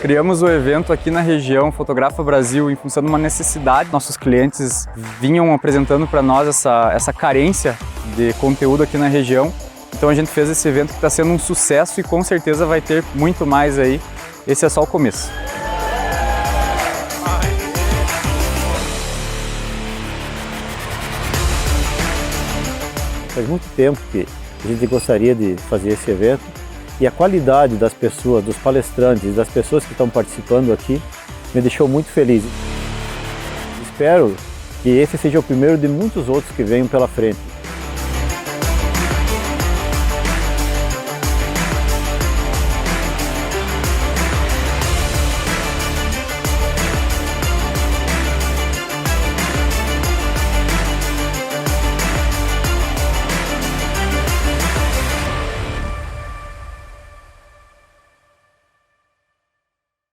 Criamos o evento aqui na região Fotografa Brasil em função de uma necessidade. Nossos clientes vinham apresentando para nós essa carência de conteúdo aqui na região. Então a gente fez esse evento que está sendo um sucesso e com certeza vai ter muito mais aí. Esse é só o começo. Faz muito tempo que a gente gostaria de fazer esse evento e a qualidade das pessoas, dos palestrantes, das pessoas que estão participando aqui, me deixou muito feliz. Espero que esse seja o primeiro de muitos outros que venham pela frente.